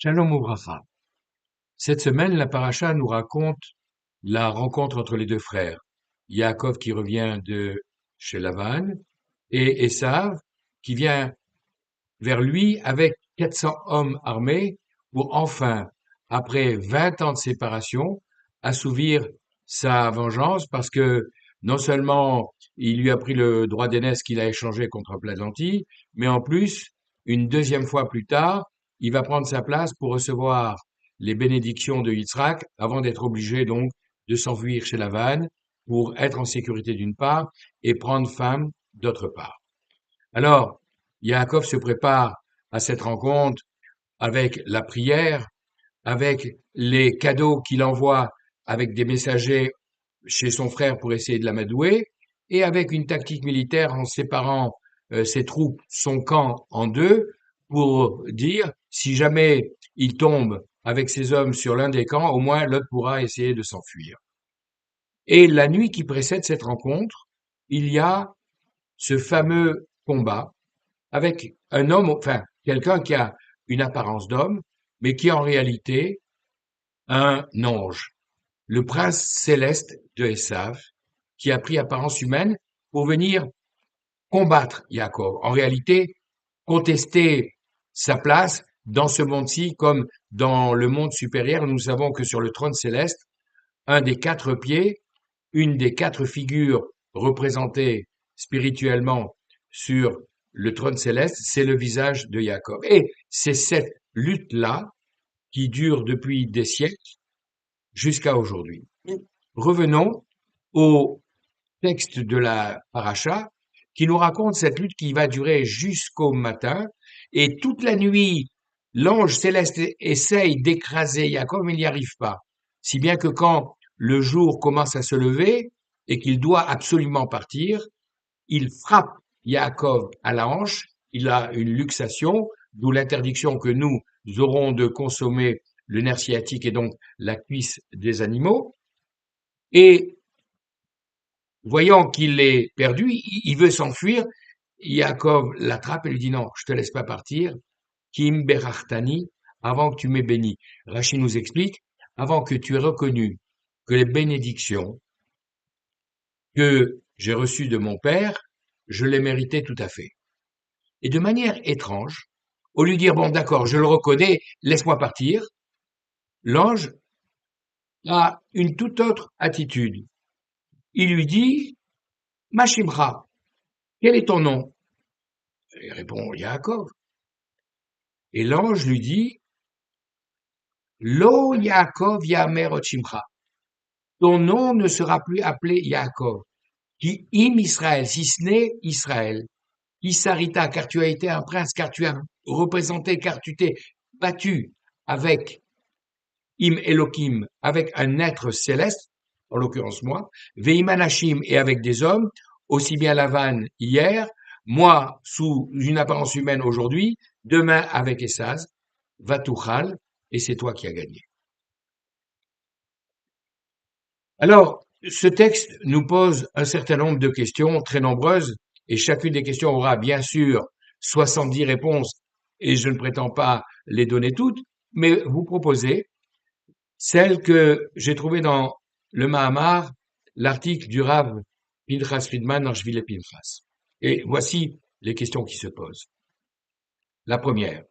Shalom Ouvracha. Cette semaine, la paracha nous raconte la rencontre entre les deux frères. Yaakov qui revient de chez Lavan et Esav qui vient vers lui avec 400 hommes armés pour enfin, après 20 ans de séparation, assouvir sa vengeance parce que non seulement il lui a pris le droit d'aînesse qu'il a échangé contre un plat de lentilles, mais en plus, une deuxième fois plus tard, il va prendre sa place pour recevoir les bénédictions de Yitzhak avant d'être obligé donc de s'enfuir chez Lavan pour être en sécurité d'une part et prendre femme d'autre part. Alors, Yaakov se prépare à cette rencontre avec la prière, avec les cadeaux qu'il envoie avec des messagers chez son frère pour essayer de l'amadouer, et avec une tactique militaire en séparant ses troupes, son camp en deux, pour dire si jamais il tombe avec ses hommes sur l'un des camps, au moins l'autre pourra essayer de s'enfuir. Et la nuit qui précède cette rencontre, il y a ce fameux combat avec un homme, enfin, quelqu'un qui a une apparence d'homme, mais qui est en réalité un ange, le prince céleste de Esav, qui a pris apparence humaine pour venir combattre Yaakov. En réalité, contester sa place dans ce monde-ci comme dans le monde supérieur. Nous savons que sur le trône céleste, un des quatre pieds, une des quatre figures représentées spirituellement sur le trône céleste, c'est le visage de Jacob. Et c'est cette lutte-là qui dure depuis des siècles jusqu'à aujourd'hui. Revenons au texte de la paracha qui nous raconte cette lutte qui va durer jusqu'au matin et toute la nuit, l'ange céleste essaye d'écraser Jacob, mais il n'y arrive pas. Si bien que quand le jour commence à se lever et qu'il doit absolument partir, il frappe Yaakov à la hanche, il a une luxation, d'où l'interdiction que nous aurons de consommer le nerf sciatique et donc la cuisse des animaux. Et voyant qu'il est perdu, il veut s'enfuir. Yaakov l'attrape et lui dit non, je te laisse pas partir. Kim berachtani, avant que tu m'aies béni. Rachid nous explique, avant que tu aies reconnu que les bénédictions que j'ai reçues de mon père, je les méritais tout à fait. Et de manière étrange, au lieu de dire, bon, d'accord, je le reconnais, laisse-moi partir, l'ange a une toute autre attitude. Il lui dit, Mashimra, quel est ton nom? Il répond, Yaakov. Et l'ange lui dit, Lo Yaakov Yamer Otshimcha. Ton nom ne sera plus appelé Yaakov. Qui im Israël, si ce n'est Israël. Isarita, car tu as été un prince, car tu as représenté, car tu t'es battu avec Im Elohim, avec un être céleste, en l'occurrence moi, Veimanashim et avec des hommes, aussi bien Lavan hier, moi sous une apparence humaine aujourd'hui, demain avec Essaz, Vatouchal, et c'est toi qui as gagné. Alors, ce texte nous pose un certain nombre de questions très nombreuses, et chacune des questions aura bien sûr 70 réponses, et je ne prétends pas les donner toutes, mais vous proposez celle que j'ai trouvée dans le Mahamar, l'article du Rav Pinchas Friedman dans Shvile Pinchas. Et voici les questions qui se posent. La première,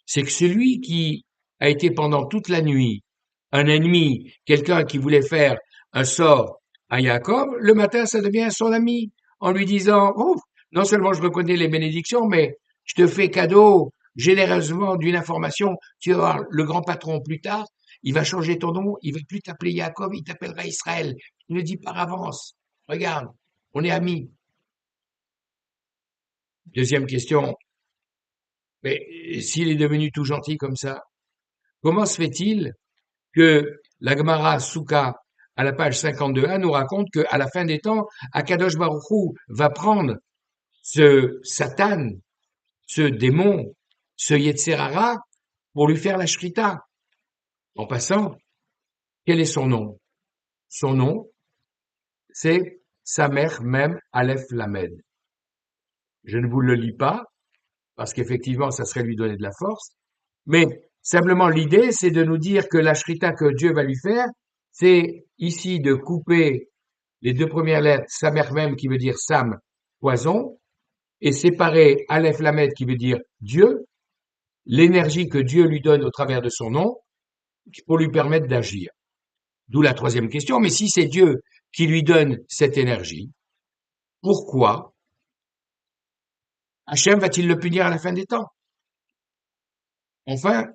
c'est que celui qui a été pendant toute la nuit un ennemi, quelqu'un qui voulait faire un sort à Jacob, le matin, ça devient son ami, en lui disant, oh, non seulement je reconnais les bénédictions, mais je te fais cadeau généreusement d'une information, tu vas voir le grand patron plus tard, il va changer ton nom, il va plus t'appeler Jacob, il t'appellera Israël. Il le dit par avance. Regarde, on est amis. Deuxième question, mais s'il est devenu tout gentil comme ça, comment se fait-il que la Gemara Souka, à la page 52a, nous raconte qu'à la fin des temps, Akadosh Baruch Hu va prendre ce Satan, ce démon, ce Yetzerara, pour lui faire la Shrita. En passant, quel est son nom? Son nom, c'est Samer Mem Aleph Lamed. Je ne vous le lis pas, parce qu'effectivement, ça serait lui donner de la force, mais Simplement, l'idée, c'est de nous dire que la shrita que Dieu va lui faire, c'est ici de couper les deux premières lettres, Samer même qui veut dire Sam, poison, et séparer Aleph Lamed qui veut dire Dieu, l'énergie que Dieu lui donne au travers de son nom, pour lui permettre d'agir. D'où la troisième question, mais si c'est Dieu qui lui donne cette énergie, pourquoi Hachem va-t-il le punir à la fin des temps? Enfin,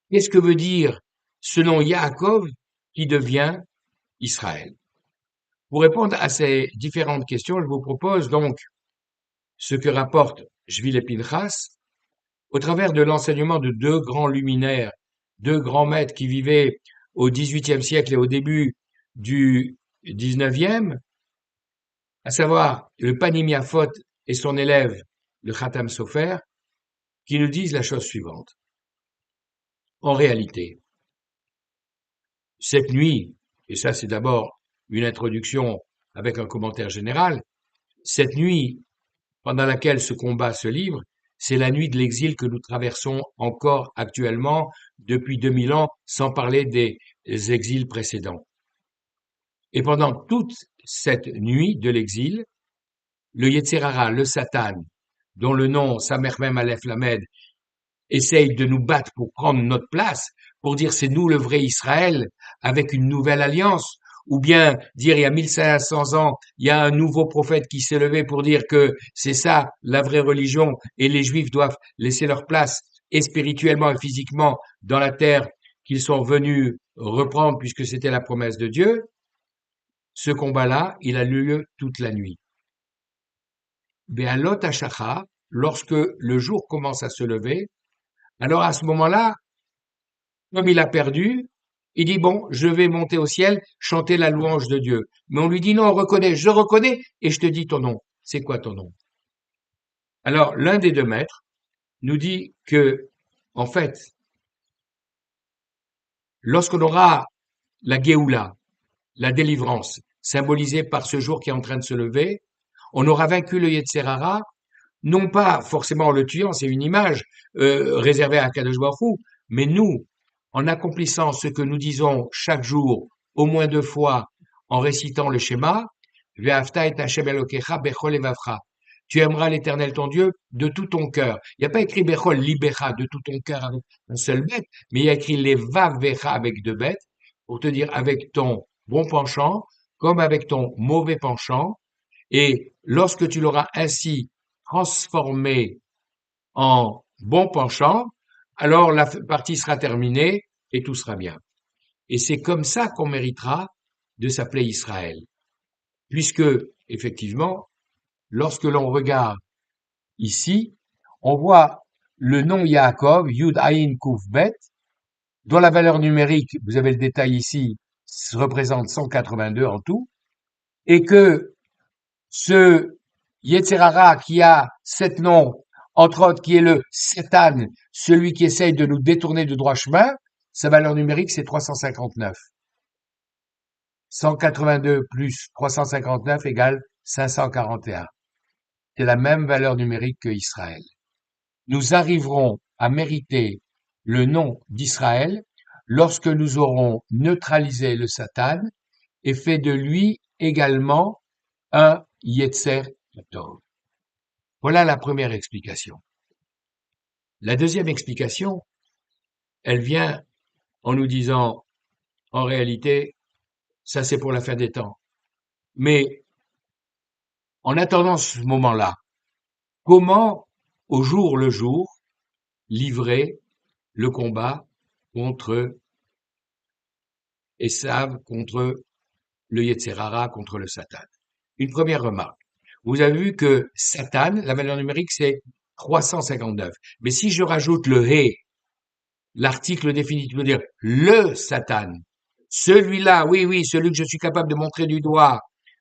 qu'est-ce que veut dire ce nom Yaakov qui devient Israël? Pour répondre à ces différentes questions, je vous propose donc ce que rapporte Shvile Pinchas au travers de l'enseignement de deux grands luminaires, deux grands maîtres qui vivaient au XVIIIe siècle et au début du XIXe, à savoir le Panim Yafot et son élève, le Khatam Sofer, qui nous disent la chose suivante. En réalité, cette nuit, et ça c'est d'abord une introduction avec un commentaire général, cette nuit pendant laquelle ce combat se livre, c'est la nuit de l'exil que nous traversons encore actuellement depuis 2000 ans, sans parler des exils précédents. Et pendant toute cette nuit de l'exil, le Yetzer Hara, le Satan, dont le nom Samer Mem Aleph Lamed essaye de nous battre pour prendre notre place, pour dire c'est nous le vrai Israël avec une nouvelle alliance, ou bien dire il y a 1500 ans, il y a un nouveau prophète qui s'est levé pour dire que c'est ça la vraie religion et les Juifs doivent laisser leur place et spirituellement et physiquement dans la terre qu'ils sont venus reprendre puisque c'était la promesse de Dieu. Ce combat-là, il a lieu toute la nuit. Be'alot hashachar, lorsque le jour commence à se lever, alors à ce moment-là, comme il a perdu, il dit, bon, je vais monter au ciel, chanter la louange de Dieu. Mais on lui dit, non, reconnais, je reconnais, et je te dis ton nom. C'est quoi ton nom? Alors, l'un des deux maîtres nous dit que, en fait, lorsqu'on aura la Géoula, la délivrance, symbolisée par ce jour qui est en train de se lever, on aura vaincu le Yetzer Hara, non pas forcément en le tuant, c'est une image réservée à Kadosh Baruch Hu, mais nous, en accomplissant ce que nous disons chaque jour, au moins 2 fois, en récitant le schéma, Ve'afta et Hashem Elokecha bechol evavcha. Tu aimeras l'Éternel ton Dieu de tout ton cœur. Il n'y a pas écrit bechol libecha de tout ton cœur avec un seul bête, mais il y a écrit levavecha avec 2 bêtes pour te dire avec ton bon penchant comme avec ton mauvais penchant. Et lorsque tu l'auras ainsi transformé en bon penchant, alors la partie sera terminée et tout sera bien. Et c'est comme ça qu'on méritera de s'appeler Israël. Puisque, effectivement, lorsque l'on regarde ici, on voit le nom Yaakov, Yud Ayin Kuf Bet, dont la valeur numérique, vous avez le détail ici, représente 182 en tout, et que ce Yetzer Hara qui a 7 noms, entre autres qui est le Satan, celui qui essaye de nous détourner du droit chemin, sa valeur numérique c'est 359. 182 plus 359 égale 541. C'est la même valeur numérique que Israël. Nous arriverons à mériter le nom d'Israël lorsque nous aurons neutralisé le Satan et fait de lui également un Yetzer Tov. Voilà la première explication. La deuxième explication, elle vient en nous disant, en réalité, ça c'est pour la fin des temps. Mais en attendant ce moment-là, comment, au jour le jour, livrer le combat contre Esav, contre le Yetzer Hara, contre le Satan? Une première remarque. Vous avez vu que Satan, la valeur numérique, c'est 359. Mais si je rajoute le He, l'article définitif veut dire le Satan, celui-là, oui, oui, celui que je suis capable de montrer du doigt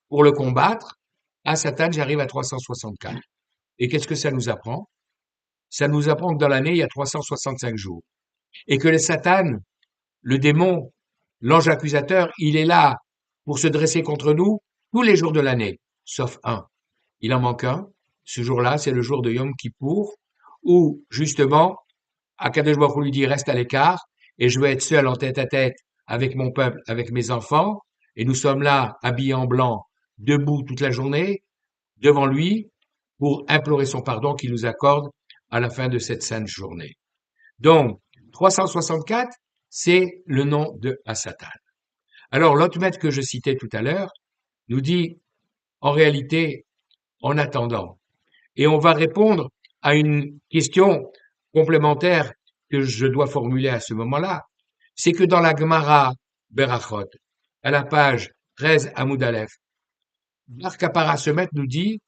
pour le combattre, à Satan, j'arrive à 364. Et qu'est-ce que ça nous apprend? Ça nous apprend que dans l'année, il y a 365 jours. Et que le Satan, le démon, l'ange accusateur, il est là pour se dresser contre nous tous les jours de l'année, sauf un. Il en manque un. Ce jour-là, c'est le jour de Yom Kippour, où, justement, Akadosh Baruch Hu lui dit, reste à l'écart, et je vais être seul en tête à tête avec mon peuple, avec mes enfants, et nous sommes là, habillés en blanc, debout toute la journée, devant lui, pour implorer son pardon qu'il nous accorde à la fin de cette sainte journée. Donc, 364, c'est le nom de Hasatan. Alors, l'autre maître que je citais tout à l'heure nous dit, en réalité, en attendant, et on va répondre à une question complémentaire que je dois formuler à ce moment-là, c'est que dans la Gemara Berachot, à la page 13 Amoud Aleph, Bar Kapara Semet nous dit,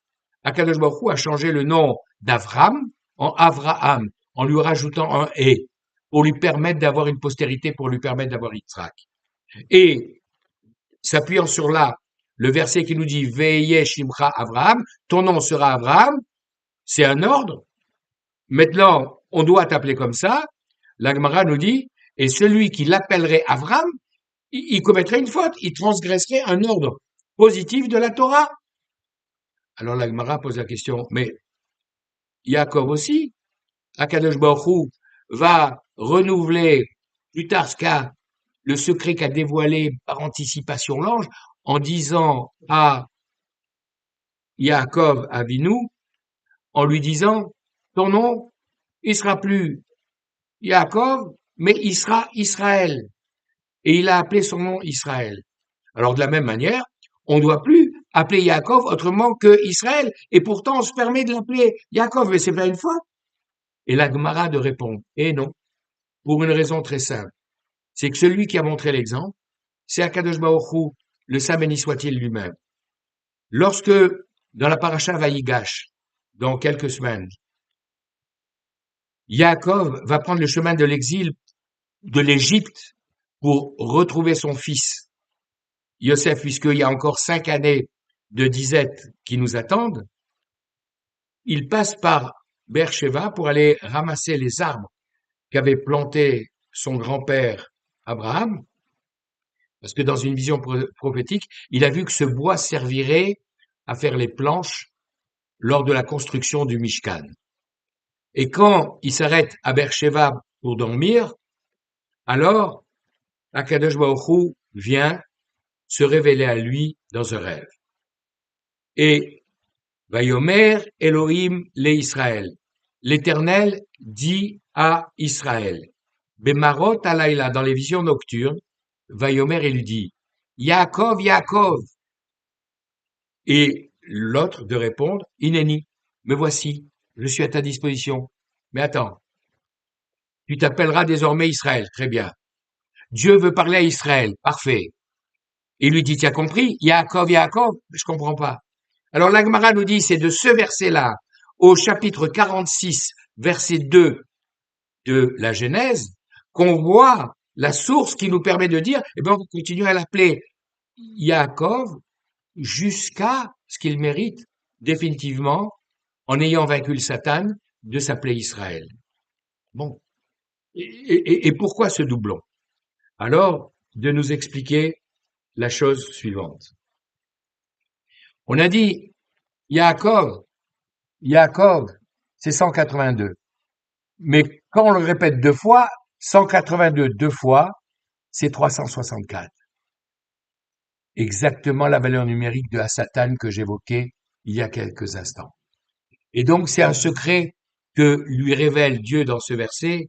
Akadosh Baruch Hu a changé le nom d'Avram en Avraham, en lui rajoutant un et, pour lui permettre d'avoir une postérité, pour lui permettre d'avoir Yitzhak. Et, s'appuyant sur là, le verset qui nous dit, Veye Shimcha Avraham, ton nom sera Avraham, c'est un ordre. Maintenant, on doit t'appeler comme ça. La Gemara nous dit, et celui qui l'appellerait Avram, il commettrait une faute, il transgresserait un ordre positif de la Torah. Alors la Gemara pose la question, mais Yaakov aussi, Akadosh Baruch Hu va renouveler plus tard le secret qu'a dévoilé par anticipation l'ange en disant à Yaakov Avinu, en lui disant, ton nom, il sera plus Yaakov, mais il sera Israël. Et il a appelé son nom Israël. Alors de la même manière, on ne doit plus appeler Yaakov autrement que Israël. Et pourtant, on se permet de l'appeler Yaakov, mais c'est pas une fois. Et la Gemara de répondre, eh non, pour une raison très simple. C'est que celui qui a montré l'exemple, c'est Akadosh Baruch Hu, le saint béni soit-il lui-même. Lorsque, dans la paracha Vayigash, dans quelques semaines, Yaakov va prendre le chemin de l'exil de l'Égypte pour retrouver son fils, Yosef, puisqu'il y a encore 5 années de disette qui nous attendent, il passe par Beersheba pour aller ramasser les arbres qu'avait plantés son grand-père Abraham, parce que dans une vision prophétique, il a vu que ce bois servirait à faire les planches lors de la construction du Mishkan. Et quand il s'arrête à Beersheba pour dormir, alors Akadosh Baruch Hu vient se révéler à lui dans un rêve. Et Vayomer Elohim le Israël. L'Éternel dit à Israël. Bemarot alayla, dans les visions nocturnes, Vayomer il lui dit, Yaakov, Yaakov. Et l'autre de répondre, Ineni, me voici, je suis à ta disposition. Mais attends, tu t'appelleras désormais Israël, très bien. Dieu veut parler à Israël, parfait. Il lui dit, tu as compris, Yaakov, Yaakov, je comprends pas. Alors la Gemara nous dit, c'est de ce verset-là, au chapitre 46, verset 2 de la Genèse, qu'on voit la source qui nous permet de dire, eh bien, on continue à l'appeler Yaakov jusqu'à ce qu'il mérite définitivement, en ayant vaincu le Satan, de s'appeler Israël. Bon. Et pourquoi ce doublon? Alors, de nous expliquer la chose suivante. On a dit, Yaakov, c'est 182. Mais quand on le répète 2 fois, 182 2 fois, c'est 364. Exactement la valeur numérique de Hasatan que j'évoquais il y a quelques instants. Et donc, c'est un secret que lui révèle Dieu dans ce verset,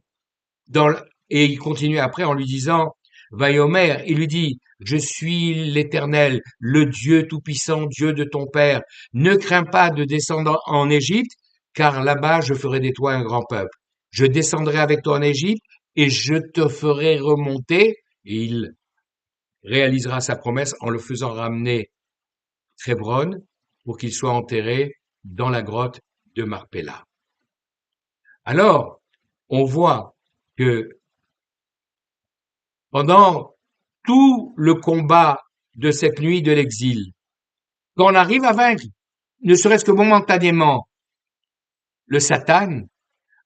et il continue après en lui disant, Vayomer, il lui dit, je suis l'Éternel, le Dieu tout-puissant, Dieu de ton père. Ne crains pas de descendre en Égypte, car là-bas je ferai de toi un grand peuple. Je descendrai avec toi en Égypte et je te ferai remonter. Et il réalisera sa promesse en le faisant ramener Hébron pour qu'il soit enterré dans la grotte de Marpella. Alors, on voit que pendant tout le combat de cette nuit de l'exil, quand on arrive à vaincre, ne serait-ce que momentanément, le Satan,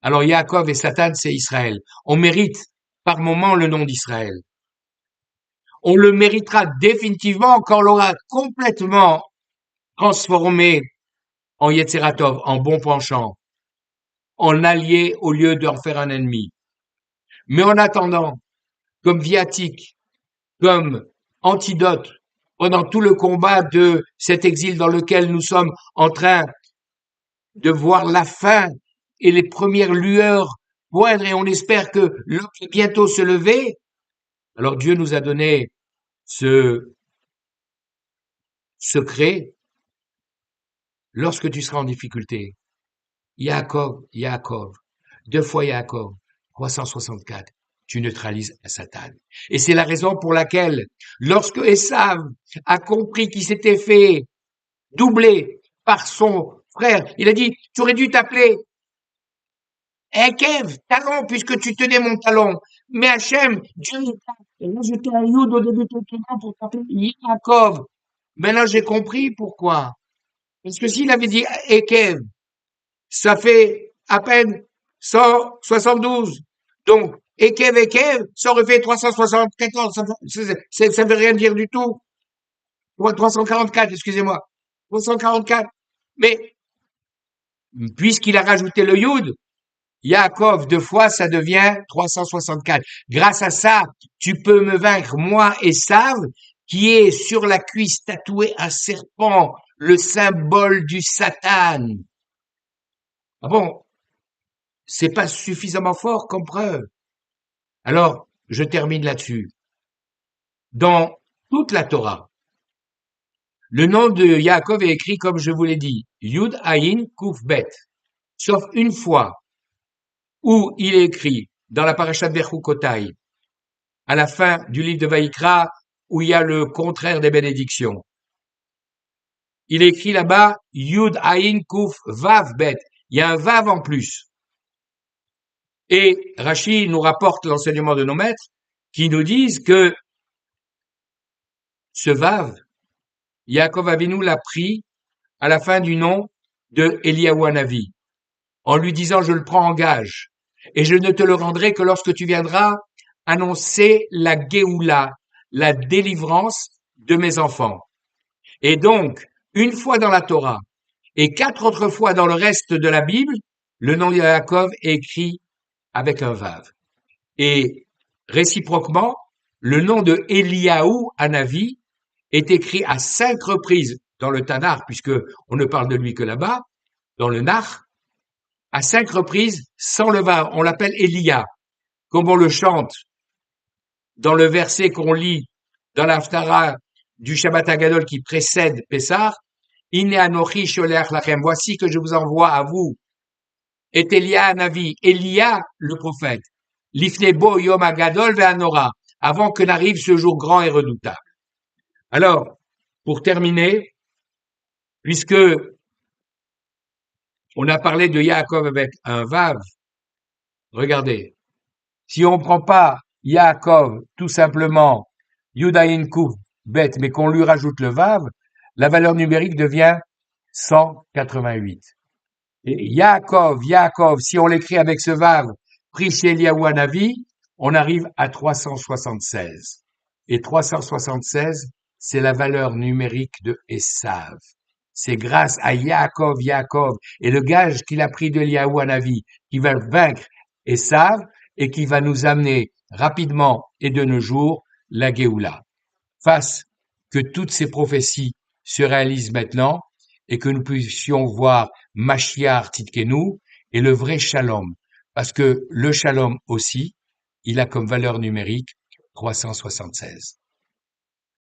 alors Yaakov et Satan, c'est Israël. On mérite par moment le nom d'Israël. On le méritera définitivement quand on l'aura complètement transformé en Yetzeratov, en bon penchant, en allié au lieu d'en faire un ennemi. Mais en attendant, comme viatique, comme antidote, pendant tout le combat de cet exil dans lequel nous sommes en train de voir la fin et les premières lueurs poindre et on espère que l'homme va bientôt se lever. Alors Dieu nous a donné ce secret lorsque tu seras en difficulté. Yaakov, Yaakov, 2 fois Yaakov, 364, tu neutralises Satan. Et c'est la raison pour laquelle, lorsque Esav a compris qu'il s'était fait doubler par son frère, il a dit, tu aurais dû t'appeler Kev, talon, puisque tu tenais mon talon. Mais Hachem, Dieu, il a rajouté un Yud au début de ton nom pour t'appeler Yaakov. Maintenant, j'ai compris pourquoi. Parce que s'il avait dit Ekev, ça fait à peine 172. Donc, Ekev, ça aurait fait 374. Ça veut rien dire du tout. 344, excusez-moi. 344. Mais, puisqu'il a rajouté le Yud, Yaakov 2 fois, ça devient 364. Grâce à ça, tu peux me vaincre, moi, Esav, qui est sur la cuisse tatoué un serpent, le symbole du Satan. Ah bon, c'est pas suffisamment fort comme preuve. Alors, je termine là-dessus. Dans toute la Torah, le nom de Yaakov est écrit comme je vous l'ai dit, Yud Ayin Kuf Bet, sauf une fois où il est écrit dans la parasha de Bechukotai, à la fin du livre de Vaïkra, où il y a le contraire des bénédictions. Il est écrit là-bas Yud Ayin Kuf Vav Bet. Il y a un Vav en plus. Et Rashi nous rapporte l'enseignement de nos maîtres qui nous disent que ce Vav, Yaakov Avinu l'a pris à la fin du nom de Eliyahu Hanavi, en lui disant je le prends en gage et je ne te le rendrai que lorsque tu viendras annoncer la Géoula, la délivrance de mes enfants. Et donc, une fois dans la Torah et 4 autres fois dans le reste de la Bible, le nom de Yaakov est écrit avec un Vav. Et réciproquement, le nom de Eliyahu Hanavi est écrit à 5 reprises dans le Tanakh, puisque on ne parle de lui que là-bas, dans le Nach, à 5 reprises sans le Vav. On l'appelle Elia, comme on le chante dans le verset qu'on lit dans l'Haftara du Shabbat Hagadol qui précède Pessah, Ine anochi sholeach lachem, voici que je vous envoie à vous, et Elia Hanavi, Elia le prophète, Lifnebo Yom Hagadol ve'anora, avant que n'arrive ce jour grand et redoutable. Alors, pour terminer, puisque on a parlé de Yaakov avec un Vav, regardez, si on ne prend pas Yaakov tout simplement Yudayin Kuf Bet, mais qu'on lui rajoute le Vav, la valeur numérique devient 188. Et Yaakov, si on l'écrit avec ce Vav, pris chez Eliyahu Hanavi, on arrive à 376. Et 376, c'est la valeur numérique de Esav. C'est grâce à Yaakov et le gage qu'il a pris de Eliyahu Hanavi qui va vaincre Esav et qui va nous amener rapidement et de nos jours la Géoula. Face que toutes ces prophéties se réalisent maintenant et que nous puissions voir Mashiach Tzidkenu et le vrai Shalom. Parce que le Shalom aussi, il a comme valeur numérique 376.